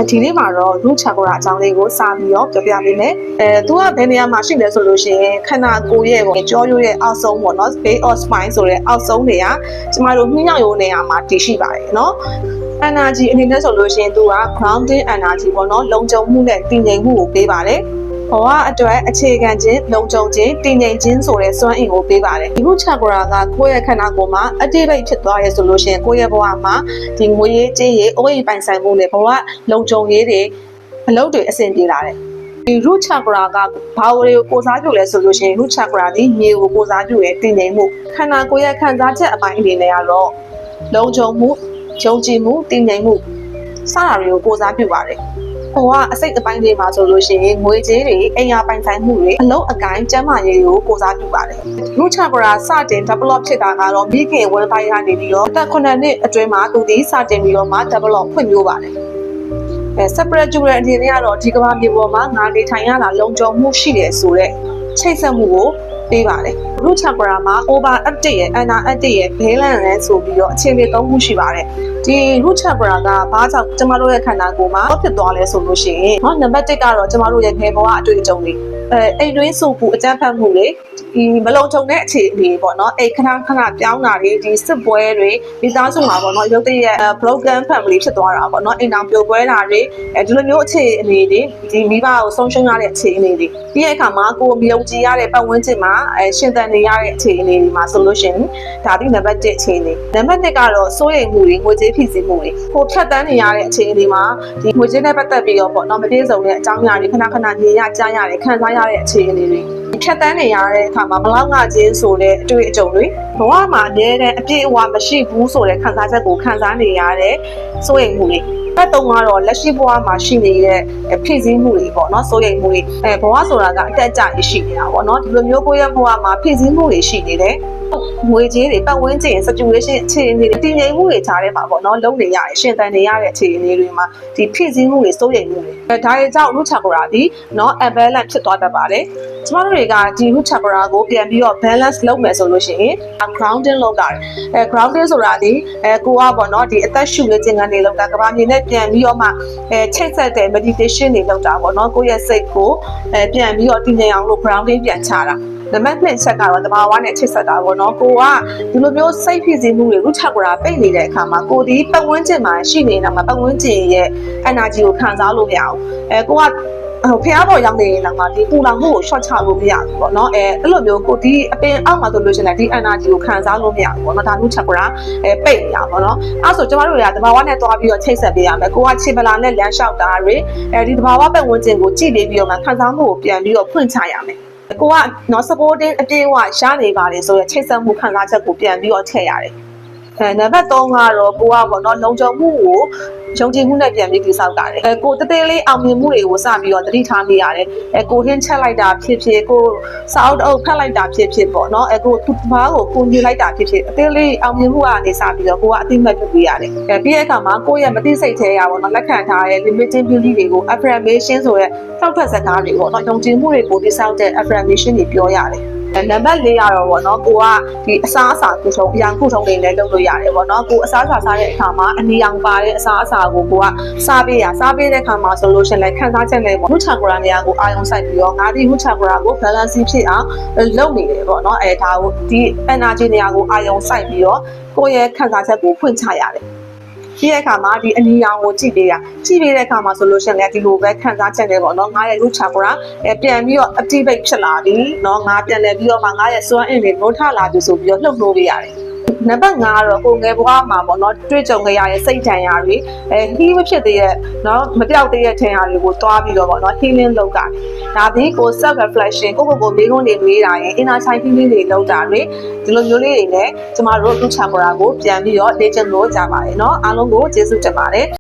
ဒီနေ့မှာတော့ root chakra အကြောင်းလေးကိုစာပြီးတော့ပြောပြပေးမယ်သူကဘယ်နေရာမှာရှိလဲဆိုလို့ရှိရင်ခန္ဓာကိုယ်ရဲ့ပေါ့ကြောရိုးရဲ့အောက်ဆုံးပေါ့နော် base of spine ဆိုတဲ့အောက်ဆုံးနေရာကျမတို့နှင်းရောက်ရိုးနေရာမှာတည်ရှိပါတယ်နော်energy အနေနဲ့ဆိုလို့ရှိရင်သူက grounding energy ပေါ့နော်လုံခြုံမှုနဲ့တည်ငြိမ်မှုကိုပေးပါတယ်ဘဝအတွက်အခြေခံခြင်းလုံခြုံခြင်းတည်ငြိမ်ခြင်းဆိုတဲ့စွမ်းအင်ကိုပေးပါတယ်ဒီ root chakra ကကိုယ့်ရဲ့ခန္ဓာကိုယ်မှာအတိတ်ဖြစ်သွားရဲဆိုလို့ရှိရင်ကိုယ့်ရဲ့ဘဝမှာဒီငွေရေးကြေးရေးအိုးအိမ်ပိုင်ဆိုင်မှုနဲ့ဘဝလုံခြုံရေးတွေအလုပ်တွေအဆင်ပြေလာတယ်ဒီ root chakra ကဘာဝတွေကိုကိုစားပြုလဲဆိုလို့ရှိရင် root chakra ဒီမြေကိုကိုစားပြုရဲ့တည်ငြိမ်မှုခန္ဓာကိုယ်ရဲ့ခံစားချက်အပိုင်းအနေနဲ့ကတော့လုံခြုံမှုယုံကြည်မှုတည်ငြိမ်မှုစတာတွေကိုကိုစားပြုပါတယ်ဟိုကအစိတ်အပိုင်းတွေမှာဆိုလို့ရှိရင်ငွေကြေးတွေအိမ်ယာပိုင်ဆိုင်မှုတွေအလုံးအကိုင်းကျန်းမာရေးကိုကိုစားပြုပါတယ် root chakra စတင် develop ဖြစ်တာကတော့မိခင်ဝမ်းပိုင်းကနေပြီးတော့တက်9နှစ်အတွင်းမှာသူဒီစတင်ပြီးတော့မှ develop ဖွံ့ဖြိုးပါတယ်separate ကျူတဲ့အနေနဲ့ကတော့ဒီကမ္ဘာမြေပေါ်မှာငါနေထိုင်ရတာလုံခြုံမှုရှိတယ်ဆိုတော့ချိတ်ဆက်မှုကိုပေးပါတယ် root chakra မှာ over active ရဲ့ under active ရဲ့ balance နဲ့ဆိုပြီးတော့အခြေအနေ၃ခုရှိပါတယ်ဒီ root chakra ကဘာကြောင့်ကျမတို့ရဲ့ခန္ဓာကိုယ်မှာဖြစ်သွားလဲဆိုလို့ရှိရင်နံပါတ်1ကတော့ကျမတို့ရဲ့ငယ်ဘဝအတွေ့အကြုံတွေအိမ်တွင်းစုပူအကြမ်းဖက်မှုတွေဒီမလုံခြုံတဲ့အခြေအနေပေါ့နော်အိမ်ခဏပြောင်းတာတွေဒီစစ်ပွဲတွေမိသားစုမှာပေါ့နော်ရုပ်တရက် broken family ဖြစ်သွားတာပေါ့နော်အိမ်တော်ပြိုကွဲတာတွေဒီလိုမျိုးအခြေအနေတွေဒီမိဘကိုဆုံးရှုံးရတဲ့အခြေအနေတွေပြီးတဲ့အခါမှာကိုယ်မြုပ်ကြည်ရတဲ့ပတ်ဝန်းကျင်မှာရှင်သန်နေရတဲ့အခြေအနေတွေမှာဆိုလို့ရှိရင်ဒါဒီနံပါတ်1အခြေအနေနံပါတ်2ကတော့စိုးရိမ်မှုတွေငွေကြေးဖြစ်စီမှုတွေကိုဖြတ်တန်းနေရတဲ့အခြေအနေမှာဒီငွေကြေးနဲ့ပတ်သက်ပြီးတော့ပေါ့နော်မပြေဆုံးတဲ့အကြောင်းအရာတွေခဏမြင်ရကြားရတယ်ခံစားရတဲ့အခြေအနေတွေဖြတ်တန်းနေရတဲ့အခါမှာမလောက်ငါခြင်းဆိုတဲ့အတွေ့အကြုံတွေဘဝမှာအမြဲတမ်းအပြည့်အဝမရှိဘူးဆိုတဲ့ခံစားချက်ကိုခံစားနေရတဲ့စိုးရိမ်မှုတွေပတ်တုံးကတော့လက်ရှိဘဝမှာရှိနေတဲ့ဖြည့်ဆည်းမှုတွေပေါ့နော်စိုးရိမ်မှုတွေဘဝဆိုတာကအတက်အကျရှိနေတာပေါ့နော်ဒီလိုမျိုးကိုယ့်ရဲ့ဘဝမှာဖြည့်ဆည်းမှုတွေရှိနေတယ်ငွေကြေးတွေပတ်ဝန်းကျင် situation အခြေအနေတွေတည်ငြိမ်မှုတွေကြားထဲမှာပေါ့နော်လုံးနေရတယ်ရှင်သန်နေရတဲ့အခြေအနေတွေမှာဒီဖြည့်ဆည်းမှုတွေစိုးရိမ်မှုတွေဒါတွေကြောင့် root chakra ဒီနော် imbalance ဖြစ်သွားတတ်ပါတယ်ကျမတို့တွေကဒီ root chakra ကိုပြန်ပြီးတော့ balance လုပ်မယ်ဆိုလို့ရှိရင် grounding လုပ်တာgrounding ဆိုတာဒီကိုကပေါ့နော်ဒီအသက်ရှူလေ့ကျင့်ခန်းတွေလုပ်တာကဘာမြေနဲ့ပြန်ပြီးတော့မှချိတ်ဆက်တဲ့ meditation တွေလုပ်တာပေါ့နော်ကိုယ့်ရဲ့စိတ်ကိုပြန်ပြီးတော့တည်ငြိမ်အောင်လို့ grounding ပြန်ချတာနံပါတ်2ချက်ကတော့တဘာဝနဲ့ချိတ်ဆက်တာပေါ့နော်ကိုကဒီလိုမျိုးစိတ်ဖြစ်စီမှုတွေ root chakra ပိတ်နေတဲ့အခါမှာကိုဒီပတ်ဝန်းကျင်မှာရှိနေတာမှာပတ်ဝန်းကျင်ရဲ့ energy ကိုခံစားလို့မရအောင်ကိုကဖျားပေါ်ရောက်နေရင်တော့ဒီပူလောင်မှုကို short ချလို့မရဘူးပေါ့နော်အဲ့လိုမျိုးကိုဒီအပင်အောက်မှာဆိုလို့ရှိရင်ဒီ energy ကိုခံစားလို့မရဘူးပေါ့နော်ဒါ root chakra ပိတ်နေတာပေါ့နော်အဲ့ဆိုကျမတို့တွေကတဘာဝနဲ့တွားပြီးတော့ချိတ်ဆက်ပေးရမယ်ကိုကခြေပလာနဲ့လမ်းလျှောက်တာတွေဒီတဘာဝပတ်ဝန်းကျင်ကိုကြည့်နေပြီးတော့မှခံစားမှုကိုပြန်ပြီးတော့ဖွင့်ချရမယ်ကိုကနော် supporting အပြေးအဝရနေပါလေဆိုရချိတ်ဆက်မှုခံစားချက်ကိုပြန်ပြီးတော့ထည့်ရတယ်နံပါတ်3ကတော့ကိုကပေါ့နော်လုံခြုံမှုကိုယုံကြည်မှုနဲ့ပြန်ပြီးတည်ဆောက်တာတယ်ကိုတသေးလေးအောင်မြင်မှုတွေကိုစပြီးတော့သတိထားမိရတယ်ကိုဟင်းချက်လိုက်တာဖြစ်ဖြစ်ကိုစာအုပ်အုပ်ဖတ်လိုက်တာဖြစ်ဖြစ်ပေါ့နော်ကိုသူ့ဘာကိုကိုညှိလိုက်တာဖြစ်ဖြစ်အသေးလေးအောင်မြင်မှုကနေစပြီးတော့ကိုကအသိမှတ်ပြုပေးရတယ်ပြီးတဲ့အခါမှာကိုရဲ့မသိစိတ်သေးရပေါ့နော်လက်ခံထားတဲ့ limiting belief တွေကို affirmation ဆိုတဲ့ထောက်ထွက်စကားတွေပေါ့နော်ယုံကြည်မှုတွေကိုတည်ဆောက်တဲ့ affirmation တွေပြောရတယ်နံပါတ်4ကတော့ပေါ့နော်ကိုကဒီအစားအစာကုထုံအရာကုထုံတွေလည်းလုပ်လို့ရတယ်ပေါ့နော်ကိုအစားအစာစားတဲ့အခါမှာအနီရောင်ပါတဲ့အစားအစာကိုကစားပေးတဲ့အခါမှာဆိုလို့ရှိရင်လည်းခံစားချက်နဲ့ပေါ့ root chakra နေရာကိုအာရုံစိုက်ပြီးတော့ငါဒီ root chakra ကို balance ဖြစ်အောင်လုပ်နေတယ်ပေါ့နော်ဒါကိုဒီ energy နေရာကိုအာရုံစိုက်ပြီးတော့ကိုယ့်ရဲ့ခံစားချက်ကိုဖွင့်ချရတယ်ဒီအခါမှာဒီအနီရောင်ကိုကြည့်ပေးတဲ့အခါမှာဆိုလို့ရှိရင်လည်းဒီလိုပဲခံစားချက်တွေပေါ့နော်ငါရဲ့ root chakra ပြန်ပြီးတော့ activate ဖြစ်လာပြီနော်ငါပြန်လည်ပြီးတော့မှငါရဲ့စွမ်းအင်တွေနိုးထလာပြီဆိုပြီးတော့လှုပ်လို့ပေးရတယ်နံပါတ်5ကတော့ကိုငယ်ဘဝမှာပေါ့နော်တွေ့ကြုံခဲ့ရတဲ့စိတ်ဓာတ်ရာတွေဟီးမဖြစ်သေးတဲ့နော်မပြောက်သေးတဲ့ထင်ရာတွေကိုတွားပြီးတော့ပေါ့နော် healing လုပ်တာဒါပြီးကို self reflection ကိုမေးခွန်းတွေမေးတာရင် inner child healing တွေလုပ်တာတွေဒီလိုမျိုးလေးတွေနဲ့ကျမတို့ root chakra ကိုပြန်ပြီးတော့လေ့ကျင့်လို့ကြပါတယ်နော်အားလုံးကိုကျေးဇူးတင်ပါတယ်